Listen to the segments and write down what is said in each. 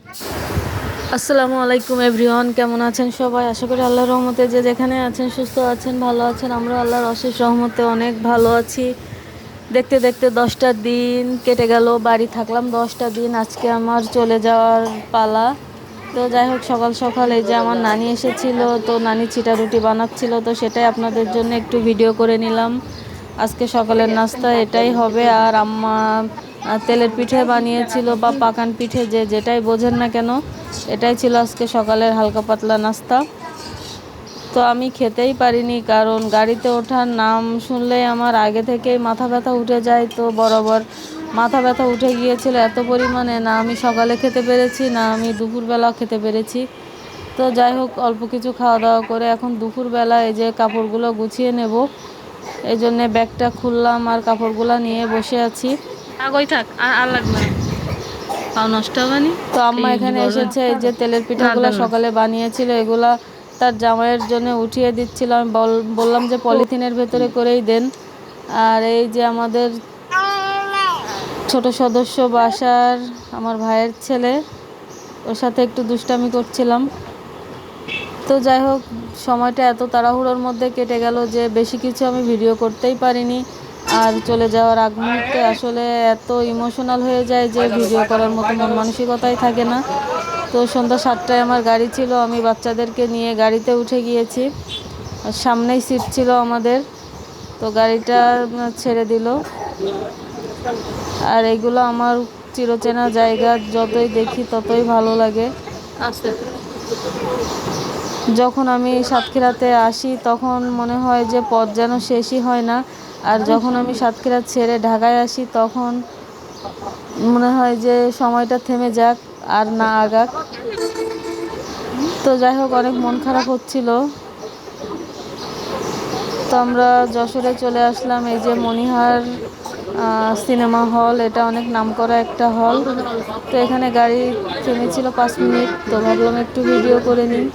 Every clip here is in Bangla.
আসসালামু আলাইকুম এভরিওয়ান, কেমন আছেন সবাই? আশা করি আল্লাহর রহমতে যে যেখানে আছেন সুস্থ আছেন, ভালো আছেন। আমরা আল্লাহর অশেষ রহমতে অনেক ভালো আছি। দেখতে দেখতে 10টা দিন কেটে গেল, বাড়ি থাকলাম 10টা দিন। আজকে আমার চলে যাওয়ার পালা। তো যাই হোক, সকাল সকাল এই যে আমার নানি এসেছিল, তো নানি চিটা রুটি বানাচ্ছিল, তো সেটাই আপনাদের জন্য একটু ভিডিও করে নিলাম। আজকে সকালের নাস্তা এটাই হবে। আর আম্মা তেলের পিঠে বানিয়েছিল বা পাকান পিঠে, যে যেটাই বোঝেন না কেন, এটাই ছিল আজকে সকালের হালকা পাতলা নাস্তা। তো আমি খেতেই পারিনি, কারণ গাড়িতে ওঠার নাম শুনলেই আমার আগে থেকেই মাথা ব্যথা উঠে যায়। তো বরাবর মাথা ব্যথা উঠে গিয়েছিল এত পরিমাণে, না আমি সকালে খেতে পেরেছি, না আমি দুপুরবেলাও খেতে পেরেছি। তো যাই হোক, অল্প কিছু খাওয়া দাওয়া করে এখন দুপুরবেলা এই যে কাপড়গুলো গুছিয়ে নেব, এই জন্যে ব্যাগটা খুললাম আর কাপড়গুলো নিয়ে বসে আছি। আগই থাক, আর আর লাগবে না। পাও নষ্ট হবে নি। তো আম্মা এখানে বড় এসেছে, এই যে তেলের না পিঠাগুলো দেন না। সকালে বানিয়েছিল, এগুলা তার জামাইয়ের জন্য উঠিয়ে দিচ্ছিল। আমি বললাম যে পলিথিনের ভেতরে করেই দেন। আর এই যে আমাদের ছোট সদস্য বাসার, আমার ভাইয়ের ছেলে, ওর সাথে একটু দুষ্টামি করছিলাম। তো যাই হোক, সময়টা এত তাড়াহুড়োর মধ্যে কেটে গেল যে বেশি কিছু আমি ভিডিও করতেই পারিনি। আর চলে যাওয়ার আগ মুহূর্তে আসলে এত ইমোশনাল হয়ে যায় যে ভিডিও করার মতো মন মানসিকতাই থাকে না। তো সন্ধ্যা 7টায় আমার গাড়ি ছিল, আমি বাচ্চাদেরকে নিয়ে গাড়িতে উঠে গিয়েছি। আর সামনেই সিট ছিল আমাদের, তো গাড়িটা ছেড়ে দিল। আর এগুলো আমার চিরচেনা জায়গা, যতই দেখি ততই ভালো লাগে। আস্তে যখন আমি সাতক্ষীরাতে আসি তখন মনে হয় যে পথ যেন শেষই হয় না। আর যখন আমি সাতক্ষীরা ছেড়ে ঢাকায় আসি তখন মনে হয় যে সময়টা থেমে যাক আর না আগাক। তো যাই হোক, অনেক মন খারাপ হচ্ছিল। তো আমরা যশোরে চলে আসলাম, এই যে মনিহার সিনেমা হল, এটা অনেক নামকরা একটা হল। তো এখানে গাড়ি থেমেছিল 5 মিনিট, তো ভাবলাম একটু ভিডিও করে নিই।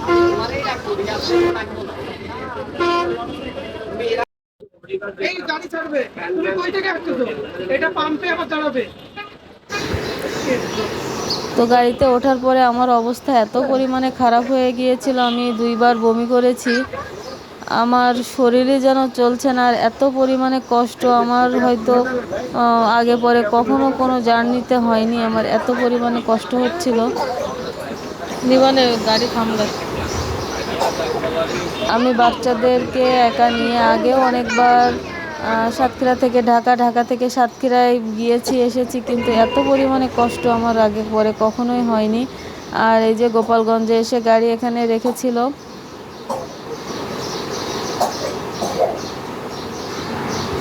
এই গাড়ি ছাড়বে, তুমি কই থেকে আসতেছো? এটা পাম্পে আবার দাঁড়াবে। তো গাড়িতে ওঠার পরে আমার অবস্থা এত পরিমাণে খারাপ হয়ে গিয়েছিল, আমি 2বার বমি করেছি। আমার শরীরে যেন চলছে না, আর এত পরিমাণে কষ্ট আমার হয়তো আগে পরে কখনো কোনো জার্নিতে হয়নি। আমার এত পরিমাণে কষ্ট হচ্ছিল। নিবানে গাড়ি থামলে। আমি বাচ্চাদেরকে একা নিয়ে আগেও অনেকবার সাতক্ষীরা থেকে ঢাকা, ঢাকা থেকে সাতক্ষীরায় গিয়েছি এসেছি, কিন্তু এত পরিমাণে কষ্ট আমার আগে পরে কখনোই হয়নি। আর এই যে গোপালগঞ্জে এসে গাড়ি এখানে রেখেছিল,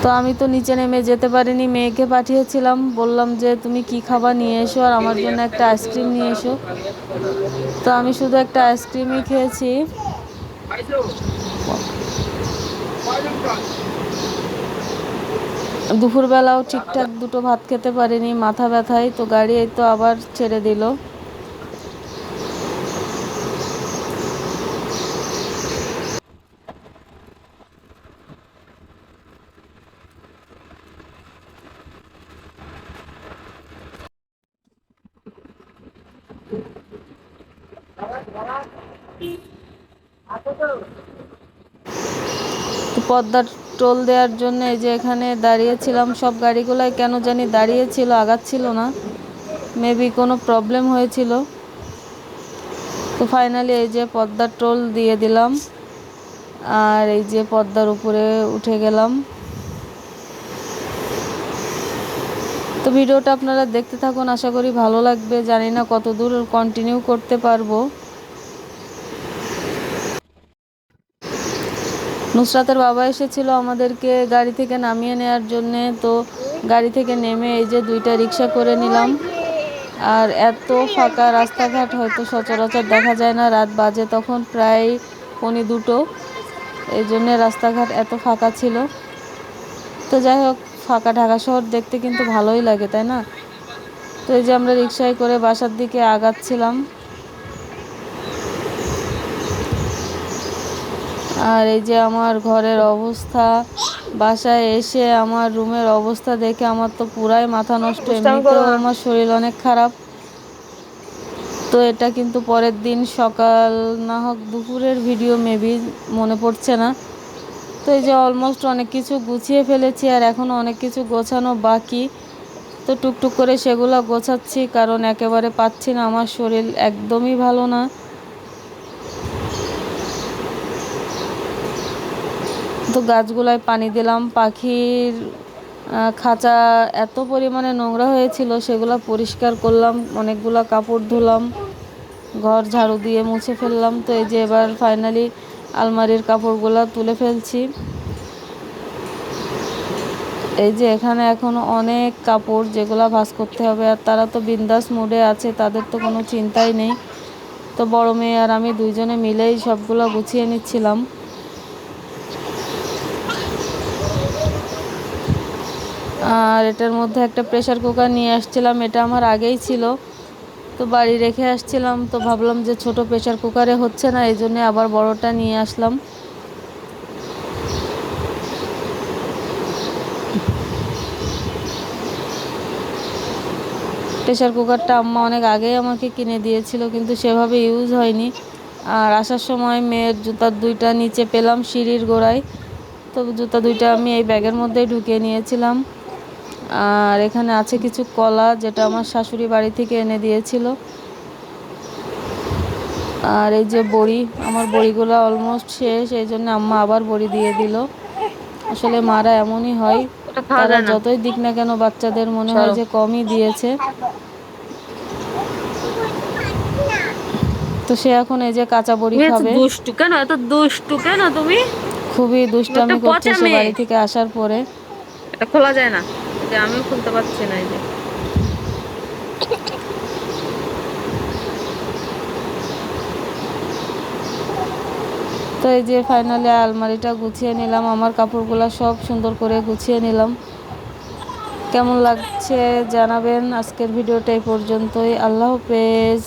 তো আমি তো নিচে নেমে যেতে পারিনি, মেয়েকে পাঠিয়েছিলাম, বললাম যে তুমি কি খাবার নিয়ে এসো আর আমার জন্য একটা আইসক্রিম নিয়ে এসো। তো আমি শুধু একটা আইসক্রিমই খেয়েছি। দুপুরবেলাও ঠিকঠাক দুটো ভাত খেতে পারিনি, মাথা ব্যথায়। তো গাড়ি এই তো আবার ছেড়ে দিল। তো পদ্মার টোল দেওয়ার জন্য এই যে এখানে দাঁড়িয়েছিলাম, সব গাড়িগুলাই কেন জানি দাঁড়িয়েছিল, আগাচ্ছিল না, মেবি কোনো প্রবলেম হয়েছিল। তো ফাইনালি এই যে পদ্মার টোল দিয়ে দিলাম, আর এই যে পদ্মার উপরে উঠে গেলাম। তো ভিডিওটা আপনারা দেখতে থাকুন, আশা করি ভালো লাগবে। জানি না কত দূর কন্টিনিউ করতে পারবো। নুসরাতের বাবা এসেছিল আমাদেরকে গাড়ি থেকে নামিয়ে নেওয়ার জন্যে। তো গাড়ি থেকে নেমে এই যে 2টা রিক্সা করে নিলাম। আর এত ফাঁকা রাস্তাঘাট হয়তো সচরাচর দেখা যায় না, রাত বাজে তখন প্রায় 1:45, এই জন্যে রাস্তাঘাট এত ফাঁকা ছিল। তো যাই হোক, ফাঁকা ঢাকা শহর দেখতে কিন্তু ভালোই লাগে, তাই না? তো এই যে আমরা রিক্সায় করে বাসার দিকে আগাচ্ছিলাম। আর এই যে আমার ঘরের অবস্থা, বাসায় এসে আমার রুমের অবস্থা দেখে আমার তো পুরাই মাথা নষ্ট। এমনিতেও আমার শরীর অনেক খারাপ। তো এটা কিন্তু পরের দিন সকাল না হোক দুপুরের ভিডিও, মেবি মনে পড়ছে না। তো এই যে অলমোস্ট অনেক কিছু গুছিয়ে ফেলেছি, আর এখনও অনেক কিছু গোছানো বাকি। তো টুকটুক করে সেগুলো গোছাচ্ছি, কারণ একেবারে পাচ্ছি না, আমার শরীর একদমই ভালো না। তো গাছগুলায় পানি দিলাম, পাখির খাঁচা এত পরিমাণে নোংরা হয়েছিল, সেগুলো পরিষ্কার করলাম, অনেকগুলো কাপড় ধুলাম, ঘর ঝাড়ু দিয়ে মুছে ফেললাম। তো এই যে এবার ফাইনালি আলমারির কাপড়গুলো তুলে ফেলছি। এই যে এখানে এখনো অনেক কাপড় যেগুলো ভাঁজ করতে হবে, আর তারা তো বিন্দাস মুডে আছে, তাদের তো কোনো চিন্তাই নেই। তো বড় মেয়ে আর আমি দুইজনে মিলেই সবগুলো গুছিয়ে নিচ্ছিলাম। আর এটার মধ্যে একটা প্রেসার কুকার নিয়ে আসছিলাম, এটা আমার আগেই ছিল, তো বাড়ি রেখে আসছিলাম। তো ভাবলাম যে ছোট প্রেসার কুকারে হচ্ছে না, এই জন্যে আবার বড়টা নিয়ে আসলাম। প্রেসার কুকারটা আম্মা অনেক আগেই আমাকে কিনে দিয়েছিল, কিন্তু সেভাবে ইউজ হয়নি। আর আসার সময় মেয়ের জুতার দুইটা নিচে পেলাম সিঁড়ির গোড়ায়, তো জুতা দুইটা আমি এই ব্যাগের মধ্যেই ঢুকিয়ে নিয়েছিলাম। আর এখানে আছে কিছু কলা, যেটা আমার শাশুড়ি বাড়ি থেকে এনে দিয়েছিল। আর এই যে বড়ি, আমার বড়িগুলো অলমোস্ট শেষ, এই জন্য আম্মা আবার বড়ি দিয়ে দিল। আসলে মারা এমনই হয়, ওটা খাওয়া তারা যায় না। যতই দিক না কেন বাচ্চাদের মনে হয় সরো। যে কমই দিয়েছে। তো সে এখন এই যে কাঁচা বড়ি তুমি এত খাবে। দুষ্টু কেন, এত দুষ্টু কেন তুমি? খুবই তুমি একটা দুষ্টামি করছে পচা সে মেয়ে। বাড়ি থেকে আসার পরে। এটা খোলা যায় না, এই যে আমিও খুলতে পারছি না, এই যে। তো এই যে ফাইনালি আলমারিটা গুছিয়ে নিলাম, আমার কাপড়গুলো সব সুন্দর করে গুছিয়ে নিলাম। কেমন লাগছে জানাবেন। আজকের ভিডিওটা এই পর্যন্তই। আল্লাহ হাফেজ।